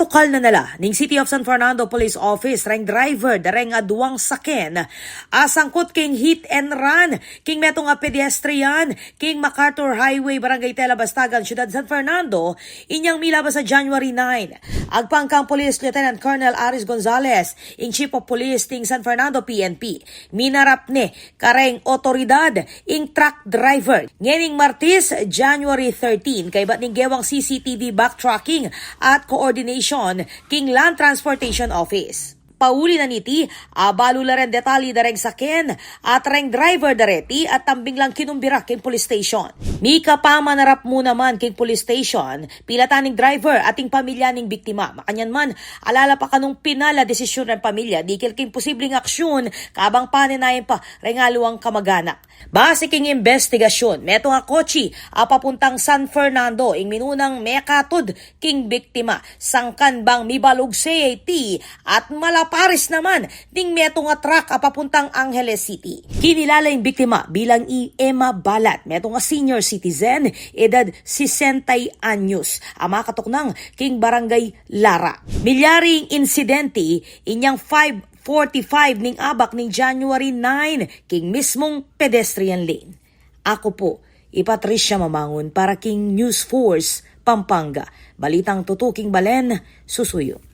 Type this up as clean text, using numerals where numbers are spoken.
Natukal na nala ning City of San Fernando Police Office reng driver dareng aduang saken asangkot king hit and run king metong nga pedestrian king MacArthur Highway Barangay Tela Bastagan Ciudad San Fernando inyang milabas sa January 9. Agpangkang Police Lieutenant Colonel Aris Gonzalez ing Chief of Police ting San Fernando PNP minarap ne kareng otoridad ing truck driver ngening Martes January 13 kay bat ning gewang CCTV backtracking at coordination king Land Transportation Office. Pauli na niti, abalo la ren detali dareng saken at reng driver dareti at tambing lang kinumbira king police station. Mika pa manarap mo naman king police station, pilataning driver ating pamilya ning biktima. Makanyan man, alala pa kanong pinala desisyon ng pamilya, dikil king posibleng aksyon, kabang paninayin pa rengaluang kamag-anak. Base king investigasyon, meto nga kotsi, papuntang San Fernando, ing minunang mekatod king biktima, sangkan bang mibalog CAT at Paris naman, ding meto nga truck papuntang Angeles City. Kinilala yung biktima bilang Emma Balat, meto nga senior citizen, edad 60 anyos, ama katuknang king Barangay Lara. Milyaring insidente, inyang 5:45 ning abak ning January 9, king mismong pedestrian lane. Ako po, Patricia Mamangon para king News Force, Pampanga. Balitang tutuking Balen, susuyo.